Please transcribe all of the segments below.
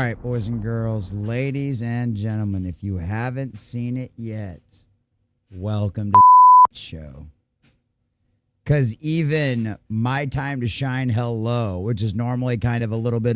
right, boys and girls, ladies and gentlemen, if you haven't seen it yet, welcome to the show. Because even My Time to Shine Hello, which is normally kind of a little bit,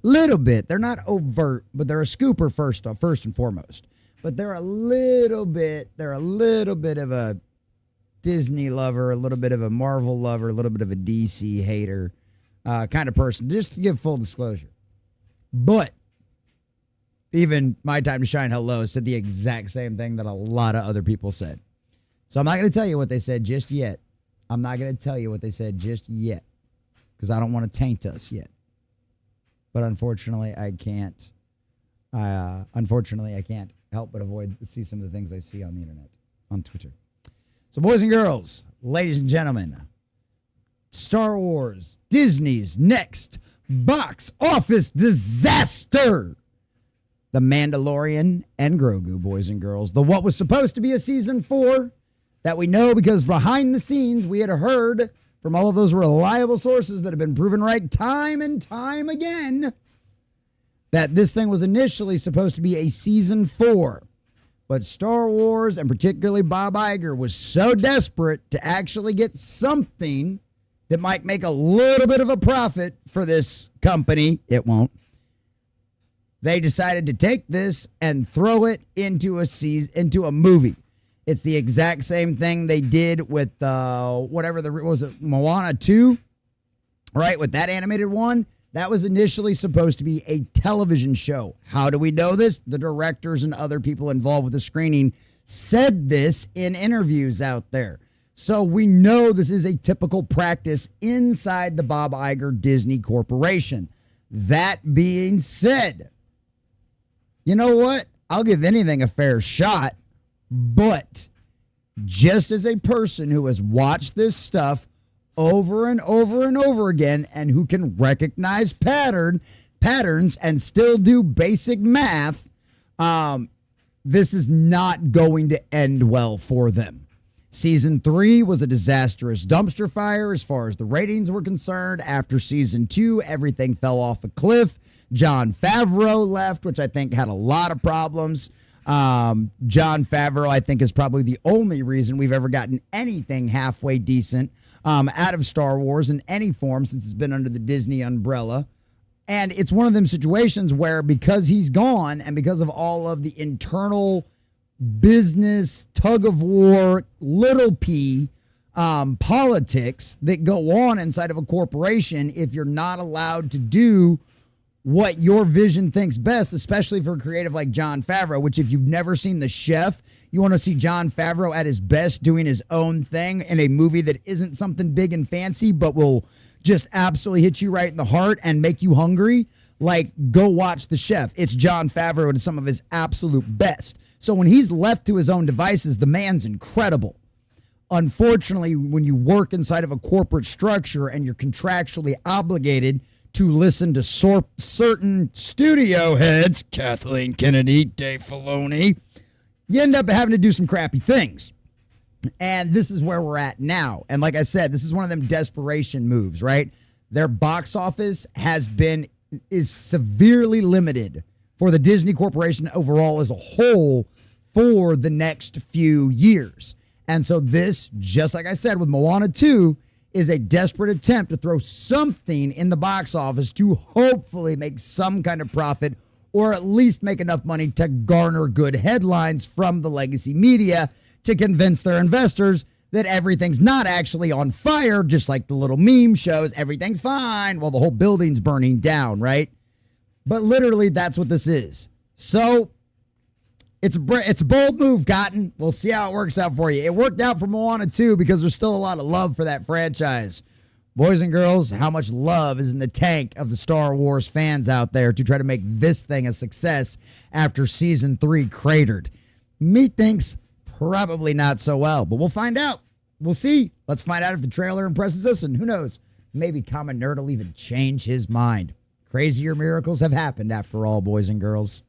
they're not overt, but they're a scooper first and foremost. But they're a little bit of a Disney lover, a little bit of a Marvel lover, a little bit of a DC hater kind of person, just to give full disclosure. But even My Time to Shine Hello said the exact same thing that a lot of other people said. So I'm not going to tell you what they said just yet. I'm not going to tell you what they said just yet because I don't want to taint us yet. But unfortunately, I can't. I can't help but see some of the things I see on the internet, on Twitter. So boys and girls, ladies and gentlemen, Star Wars, Disney's next box office disaster. The Mandalorian and Grogu, boys and girls. The what was supposed to be a season 4 that we know because behind the scenes we had heard from all of those reliable sources that have been proven right time and time again that this thing was initially supposed to be a season 4. But Star Wars, and particularly Bob Iger, was so desperate to actually get something that might make a little bit of a profit for this company. It won't. They decided to take this and throw it into a movie. It's the exact same thing they did with Moana 2, right? With that animated one, that was initially supposed to be a television show. How do we know this? The directors and other people involved with the screening said this in interviews out there. So we know this is a typical practice inside the Bob Iger Disney Corporation. That being said, you know what? I'll give anything a fair shot, but just as a person who has watched this stuff over and over and over again and who can recognize patterns and still do basic math, this is not going to end well for them. Season 3 was a disastrous dumpster fire as far as the ratings were concerned. After season 2, everything fell off a cliff. Jon Favreau left, which I think had a lot of problems. Jon Favreau, I think, is probably the only reason we've ever gotten anything halfway decent out of Star Wars in any form since it's been under the Disney umbrella. And it's one of them situations where because he's gone and because of all of the internal business, tug of war, little p politics that go on inside of a corporation, if you're not allowed to do what your vision thinks best, especially for a creative like Jon Favreau, which if you've never seen The Chef, you want to see Jon Favreau at his best doing his own thing in a movie that isn't something big and fancy, but will just absolutely hit you right in the heart and make you hungry, like go watch The Chef. It's Jon Favreau at some of his absolute best. So when he's left to his own devices, the man's incredible. Unfortunately, when you work inside of a corporate structure and you're contractually obligated to listen to certain studio heads, Kathleen Kennedy, Dave Filoni, you end up having to do some crappy things. And this is where we're at now. And like I said, this is one of them desperation moves, right? Their box office is severely limited for the Disney Corporation overall as a whole for the next few years. And so this, just like I said with Moana 2, is a desperate attempt to throw something in the box office to hopefully make some kind of profit or at least make enough money to garner good headlines from the legacy media to convince their investors that everything's not actually on fire, just like the little meme shows, everything's fine while the whole building's burning down, right? But literally, that's what this is. So it's a bold move, Cotton. We'll see how it works out for you. It worked out for Moana 2 because there's still a lot of love for that franchise. Boys and girls, how much love is in the tank of the Star Wars fans out there to try to make this thing a success after season 3 cratered? Me thinks probably not so well, but we'll find out. We'll see. Let's find out if the trailer impresses us, and who knows, maybe Common Nerd will even change his mind. Crazier miracles have happened after all, boys and girls.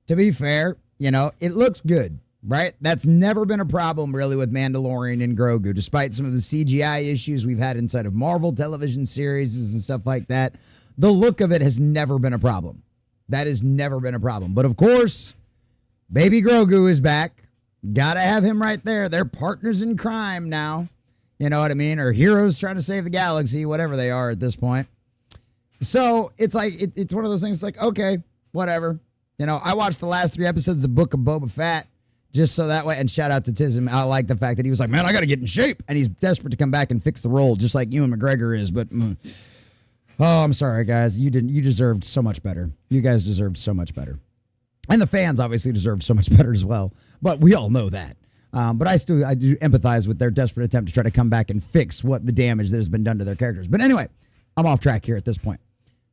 To be fair, it looks good. right? That's never been a problem really with Mandalorian and Grogu, despite some of the CGI issues we've had inside of Marvel television series and stuff like that. The look of it has never been a problem. That has never been a problem. But of course, baby Grogu is back. Gotta have him right there. They're partners in crime now. You know what I mean? Or heroes trying to save the galaxy, whatever they are at this point. So it's like, it's one of those things like, okay, whatever. You know, I watched the last 3 episodes of Book of Boba Fett just so that way. And shout out to Tism. I like the fact that he was like, man, I got to get in shape. And he's desperate to come back and fix the role, just like Ewan McGregor is. But, oh, I'm sorry, guys. You deserved so much better. You guys deserved so much better. And the fans obviously deserved so much better as well. But we all know that. But I do empathize with their desperate attempt to try to come back and fix what the damage that has been done to their characters. But anyway, I'm off track here at this point.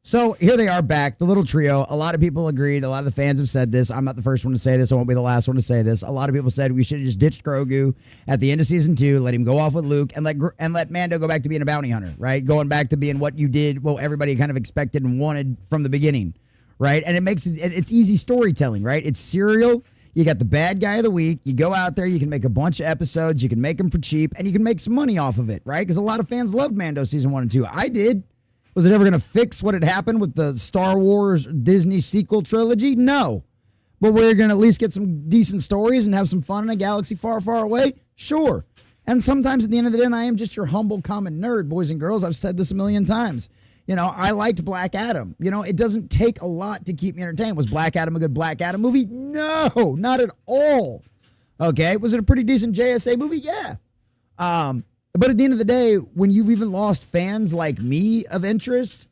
So here they are back, the little trio. A lot of people agreed. A lot of the fans have said this. I'm not the first one to say this. I won't be the last one to say this. A lot of people said we should have just ditched Grogu at the end of season 2, let him go off with Luke, and let Mando go back to being a bounty hunter, right? Going back to being what you did, what everybody kind of expected and wanted from the beginning, right? And it's easy storytelling, right? It's serial. You got the bad guy of the week. You go out there, you can make a bunch of episodes, you can make them for cheap, and you can make some money off of it, right? Because a lot of fans loved Mando season 1 and 2. I did. Was it ever going to fix what had happened with the Star Wars Disney sequel trilogy? No. But we're going to at least get some decent stories and have some fun in a galaxy far, far away? Sure. And sometimes at the end of the day, I am just your humble common nerd, boys and girls. I've said this a million times. You know, I liked Black Adam. You know, it doesn't take a lot to keep me entertained. Was Black Adam a good Black Adam movie? No, not at all. Okay. Was it a pretty decent JSA movie? Yeah. But at the end of the day, when you've even lost fans like me of interest,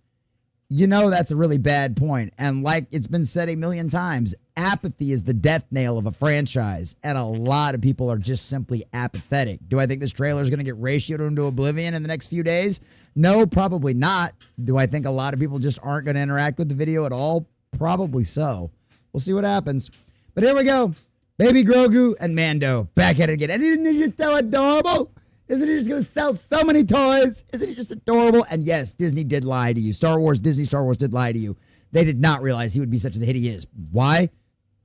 you know that's a really bad point. And like it's been said a million times, apathy is the death nail of a franchise. And a lot of people are just simply apathetic. Do I think this trailer is going to get ratioed into oblivion in the next few days? No, probably not. Do I think a lot of people just aren't going to interact with the video at all? Probably so. We'll see what happens. But here we go. Baby Grogu and Mando back at it again. And isn't he just so adorable? Isn't he just going to sell so many toys? Isn't he just adorable? And yes, Disney did lie to you. Star Wars did lie to you. They did not realize he would be such the hit he is. Why?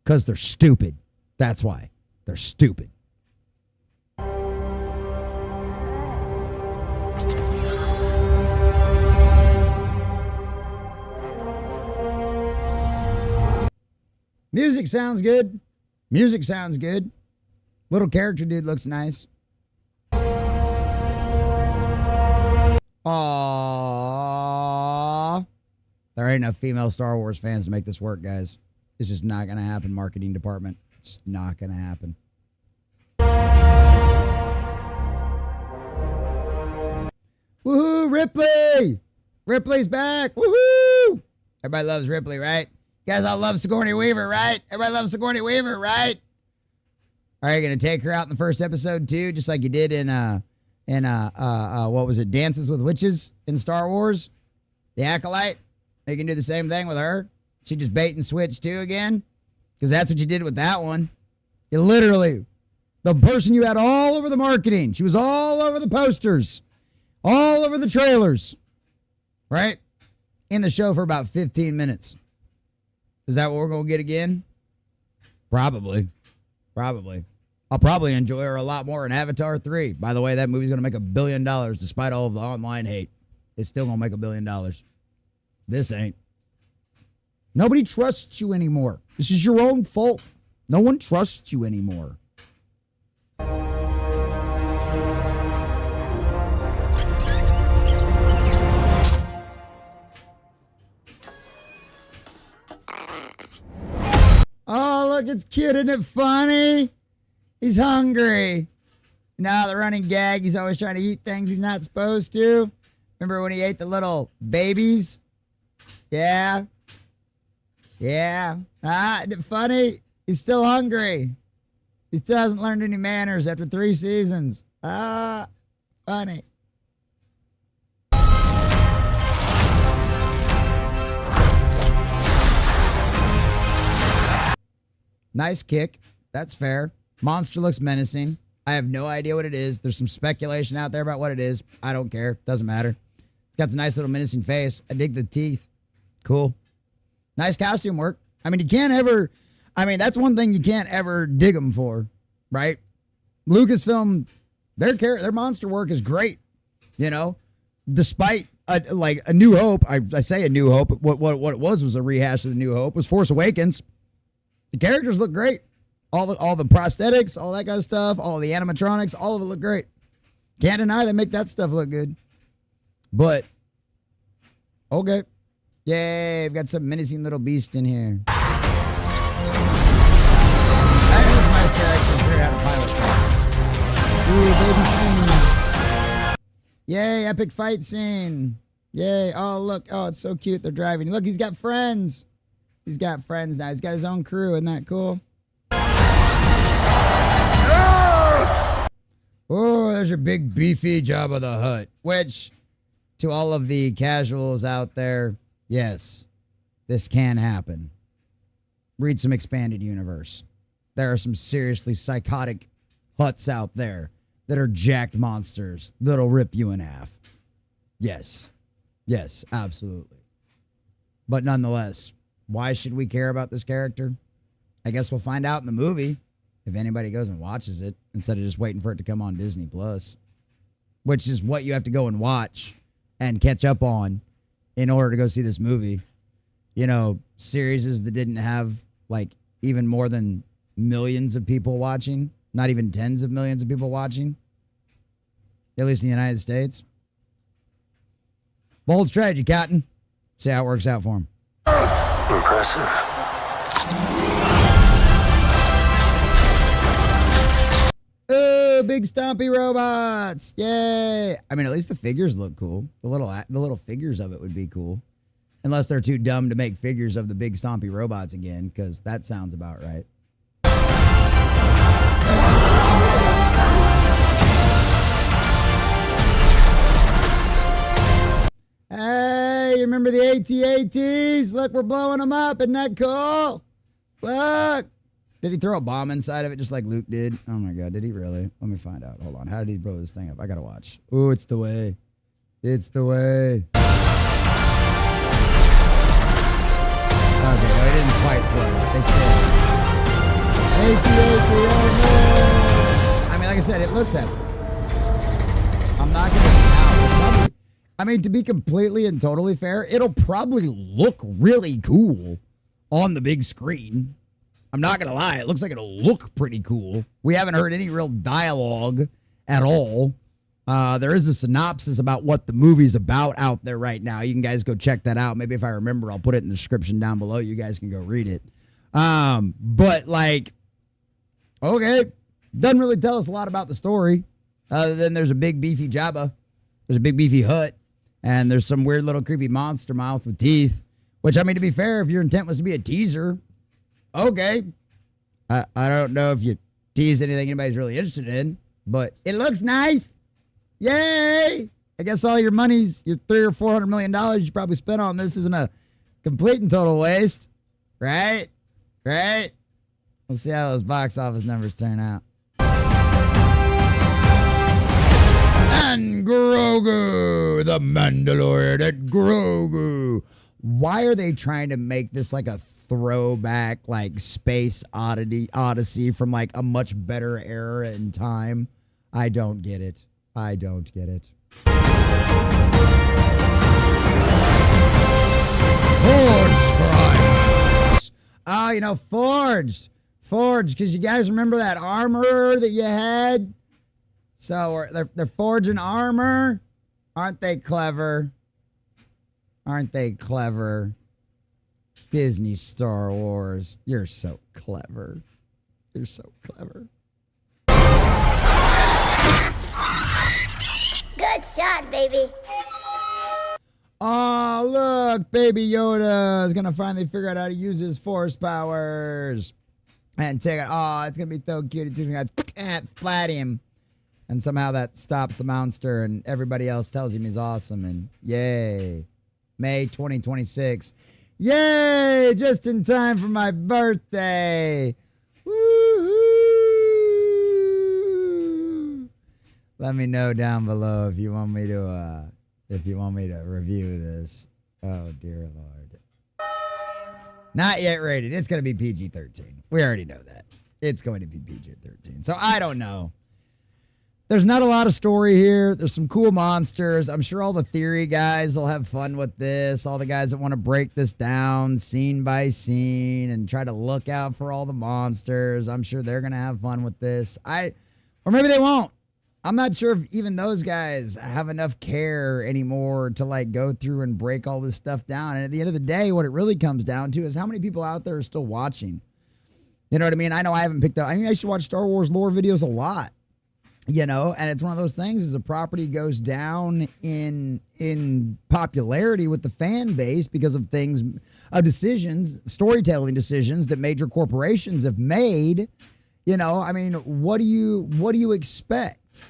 Because they're stupid. That's why. They're stupid. Music sounds good. Music sounds good. Little character dude looks nice. Aww. There ain't enough female Star Wars fans to make this work, guys. It's just not going to happen, marketing department. It's just not going to happen. Woohoo, Ripley! Ripley's back! Woohoo! Everybody loves Ripley, right? You guys all love Sigourney Weaver, right? Everybody loves Sigourney Weaver, right? Are you going to take her out in the first episode, too? Just like you did in what was it, Dances with Witches in Star Wars? The Acolyte? You can do the same thing with her? She just bait and switch too again? Because that's what you did with that one. You literally, the person you had all over the marketing, she was all over the posters, all over the trailers, right? In the show for about 15 minutes. Is that what we're going to get again? Probably. I'll probably enjoy her a lot more in Avatar 3. By the way, that movie's going to make $1 billion despite all of the online hate. It's still going to make $1 billion. This ain't. Nobody trusts you anymore. This is your own fault. No one trusts you anymore. Oh, look, it's cute. Isn't it funny? He's hungry. Now the running gag, he's always trying to eat things he's not supposed to. Remember when he ate the little babies? Yeah. Isn't it funny? He's still hungry. He still hasn't learned any manners after 3 seasons. Funny. Nice kick. That's fair. Monster looks menacing. I have no idea what it is. There's some speculation out there about what it is. I don't care. Doesn't matter. It's got the nice little menacing face. I dig the teeth. Cool. Nice costume work. I mean, that's one thing you can't ever dig them for. right? Lucasfilm, their monster work is great, you know, despite a New Hope. I say A New Hope. What it was a rehash of The New Hope. It was Force Awakens. The characters look great. All the prosthetics, all that kind of stuff, all the animatronics, all of it look great. Can't deny they make that stuff look good. But okay, yay! We've got some menacing little beast in here. That is my character. Figure out a pilot class. Ooh, baby scene. Yay! Epic fight scene. Yay! Oh look! Oh, it's so cute. They're driving. Look, he's got friends. He's got friends now. He's got his own crew. Isn't that cool? Yes! Oh, there's your big beefy Jabba the Hutt. Which, to all of the casuals out there, yes, this can happen. Read some expanded universe. There are some seriously psychotic Hutts out there that are jacked monsters that'll rip you in half. Yes. Yes, absolutely. But nonetheless, why should we care about this character? I guess we'll find out in the movie if anybody goes and watches it instead of just waiting for it to come on Disney Plus, which is what you have to go and watch and catch up on in order to go see this movie. You know, series that didn't have like even more than millions of people watching, not even tens of millions of people watching, at least in the United States. Bold strategy, Cotton. See how it works out for him. Impressive. Oh, big stompy robots. Yay. I mean, at least the figures look cool. The little figures of it would be cool. Unless they're too dumb to make figures of the big stompy robots again, because that sounds about right. Hey, you remember the AT-ATs? Look, we're blowing them up. Isn't that cool? Look. Did he throw a bomb inside of it just like Luke did? Oh my God, did he really? Let me find out. Hold on. How did he blow this thing up? I gotta watch. Ooh, it's the way. It's the way. Okay, no, he didn't quite throw it. They said AT-AT, oh no. I mean, like I said, it looks epic. I'm not gonna doubt. I mean, to be completely and totally fair, it'll probably look really cool on the big screen. I'm not going to lie. It looks like it'll look pretty cool. We haven't heard any real dialogue at all. There is a synopsis about what the movie's about out there right now. You can guys go check that out. Maybe if I remember, I'll put it in the description down below. You guys can go read it. But like, okay, doesn't really tell us a lot about the story other than there's a big beefy Jabba. There's a big beefy Hutt. And there's some weird little creepy monster mouth with teeth. Which, I mean, to be fair, if your intent was to be a teaser, okay. I don't know if you tease anything anybody's really interested in, but it looks nice. Yay! I guess all your money's, your $300 or $400 million you probably spent on this isn't a complete and total waste. Right? Right? We'll see how those box office numbers turn out. And Grogu, the Mandalorian and Grogu. Why are they trying to make this like a throwback, like space odyssey from like a much better era in time? I don't get it. I don't get it. Forged for IMAX. Oh, you know, forged, because you guys remember that armor that you had? So they're forging armor. Aren't they clever? Aren't they clever? Disney Star Wars. You're so clever. You're so clever. Good shot, baby. Oh, look. Baby Yoda is going to finally figure out how to use his force powers. And take it. Oh, it's going to be so cute. He's going to splat him. And somehow that stops the monster and everybody else tells him he's awesome. And yay. May 2026. Yay! Just in time for my birthday. Woo-hoo! Let me know down below if you want me to review this. Oh dear Lord. Not yet rated. It's gonna be PG-13. We already know that. It's going to be PG-13. So I don't know. There's not a lot of story here. There's some cool monsters. I'm sure all the theory guys will have fun with this. All the guys that want to break this down scene by scene and try to look out for all the monsters. I'm sure they're going to have fun with this. Or maybe they won't. I'm not sure if even those guys have enough care anymore to like go through and break all this stuff down. And at the end of the day, what it really comes down to is how many people out there are still watching. You know what I mean? I know I haven't picked up. I mean, I used to watch Star Wars lore videos a lot. You know, and it's one of those things as a property goes down in popularity with the fan base because of decisions, storytelling decisions that major corporations have made. You know, I mean, what do you expect?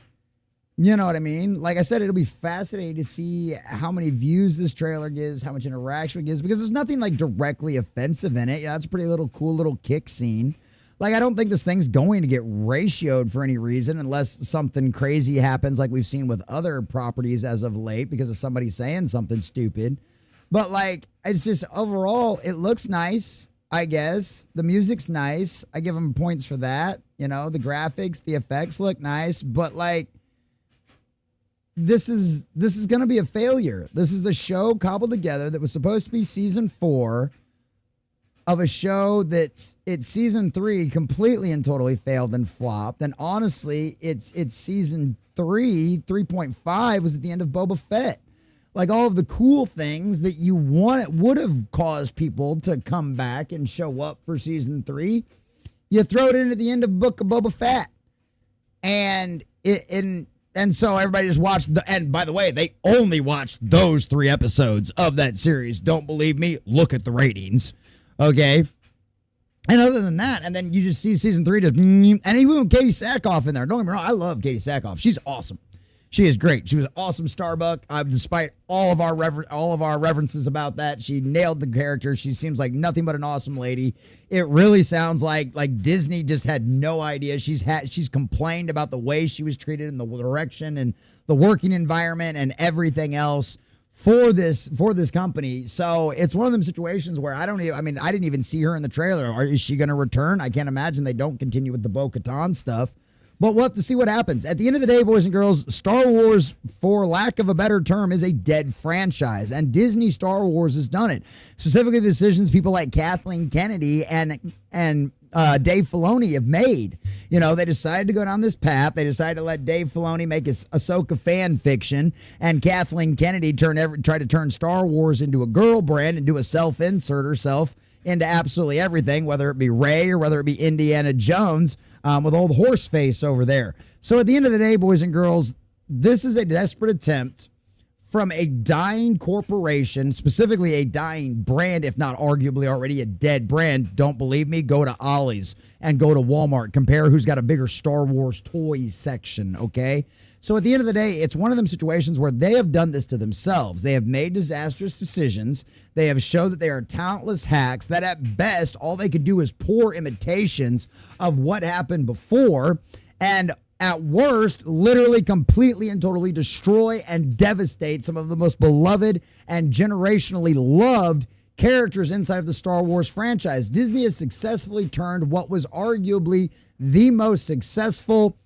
You know what I mean? Like I said, it'll be fascinating to see how many views this trailer gives, how much interaction it gives, because there's nothing like directly offensive in it. Yeah, that's a pretty cool little kick scene. Like, I don't think this thing's going to get ratioed for any reason unless something crazy happens like we've seen with other properties as of late because of somebody saying something stupid. But, like, it's just overall, it looks nice, I guess. The music's nice. I give them points for that. You know, the graphics, the effects look nice. But, like, this is going to be a failure. This is a show cobbled together that was supposed to be season 4 of a show that's season 3 completely and totally failed and flopped. And honestly, it's season 3.5 was at the end of Boba Fett. Like all of the cool things that you would have caused people to come back and show up for season 3. You throw it in at the end of Book of Boba Fett. And so everybody just watched and by the way, they only watched those 3 episodes of that series. Don't believe me? Look at the ratings. Okay. And other than that, and then you just see season 3 just, and even with Katie Sackhoff in there. Don't get me wrong, I love Katie Sackhoff. She's awesome. She is great. She was an awesome Starbuck. Despite all of our references about that, she nailed the character. She seems like nothing but an awesome lady. It really sounds like Disney just had no idea. She's complained about the way she was treated in the direction and the working environment and everything else for this company. So it's one of them situations where I didn't even see her in the trailer. Is she going to return? I can't imagine they don't continue with the Bo-Katan stuff. But we'll have to see what happens. At the end of the day, boys and girls, Star Wars, for lack of a better term, is a dead franchise. And Disney Star Wars has done it. Specifically, the decisions people like Kathleen Kennedy and Dave Filoni have made. You know, they decided to go down this path. They decided to let Dave Filoni make his Ahsoka fan fiction, and Kathleen Kennedy try to turn Star Wars into a girl brand and do a self-insert herself into absolutely everything, whether it be Rey or whether it be Indiana Jones, with old horse face over there. So at the end of the day, boys and girls, this is a desperate attempt from a dying corporation, specifically a dying brand, if not arguably already a dead brand. Don't believe me? Go to Ollie's and go to Walmart. Compare who's got a bigger Star Wars toys section, okay? So at the end of the day, it's one of them situations where they have done this to themselves. They have made disastrous decisions. They have shown that they are talentless hacks that at best, all they could do is poor imitations of what happened before. And at worst, literally completely and totally destroy and devastate some of the most beloved and generationally loved characters inside of the Star Wars franchise. Disney has successfully turned what was arguably the most successful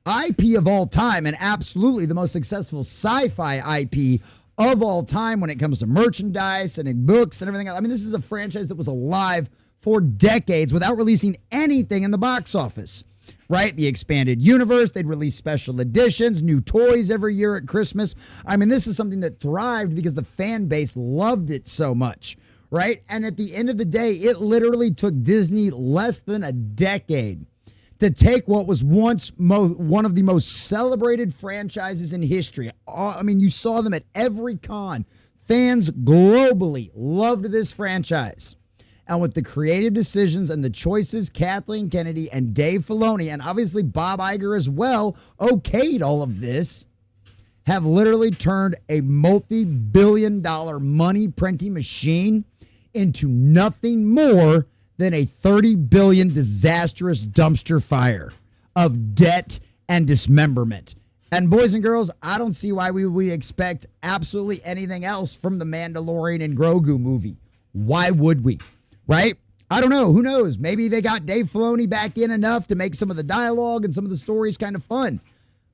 IP of all time and absolutely the most successful sci-fi IP of all time when it comes to merchandise and in books and everything else. I mean, this is a franchise that was alive for decades without releasing anything in the box office, right? The expanded universe, they'd release special editions, new toys every year at Christmas. I mean, this is something that thrived because the fan base loved it so much, right? And at the end of the day, it literally took Disney less than a decade to take what was once one of the most celebrated franchises in history. I mean, you saw them at every con. Fans globally loved this franchise. And with the creative decisions and the choices Kathleen Kennedy and Dave Filoni, and obviously Bob Iger as well, okayed all of this, have literally turned a multi-billion-dollar money printing machine into nothing more than a $30 billion disastrous dumpster fire of debt and dismemberment. And boys and girls, I don't see why we would expect absolutely anything else from the Mandalorian and Grogu movie. Why would we? Right? I don't know. Who knows? Maybe they got Dave Filoni back in enough to make some of the dialogue and some of the stories kind of fun.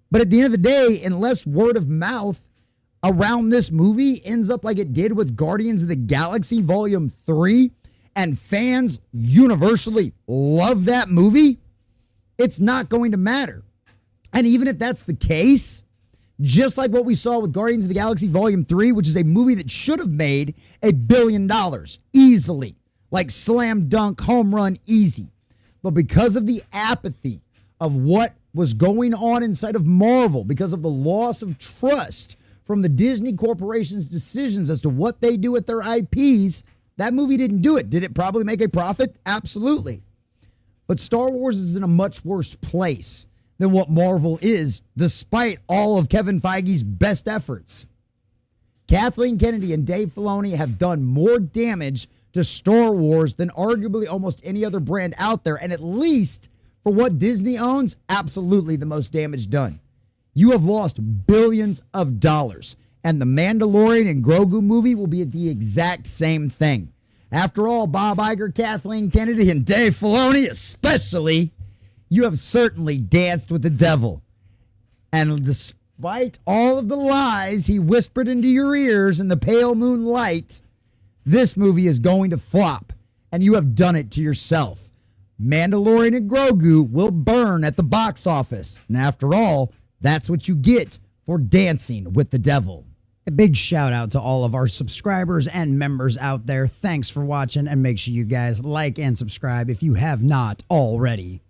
But at the end of the day, unless word of mouth around this movie ends up like it did with Guardians of the Galaxy Volume 3, and fans universally love that movie, it's not going to matter. And even if that's the case, just like what we saw with Guardians of the Galaxy Volume 3, which is a movie that should have made $1 billion easily, like slam dunk, home run, easy. But because of the apathy of what was going on inside of Marvel, because of the loss of trust from the Disney Corporation's decisions as to what they do with their IPs, that movie didn't do it. Did it probably make a profit? Absolutely. But Star Wars is in a much worse place than what Marvel is, despite all of Kevin Feige's best efforts. Kathleen Kennedy and Dave Filoni have done more damage to Star Wars than arguably almost any other brand out there, and at least for what Disney owns, absolutely the most damage done. You have lost billions of dollars, and the Mandalorian and Grogu movie will be the exact same thing. After all, Bob Iger, Kathleen Kennedy, and Dave Filoni especially, you have certainly danced with the devil. And despite all of the lies he whispered into your ears in the pale moonlight, this movie is going to flop, and you have done it to yourself. Mandalorian and Grogu will burn at the box office. And after all, that's what you get for dancing with the devil. A big shout out to all of our subscribers and members out there. Thanks for watching, and make sure you guys like and subscribe if you have not already.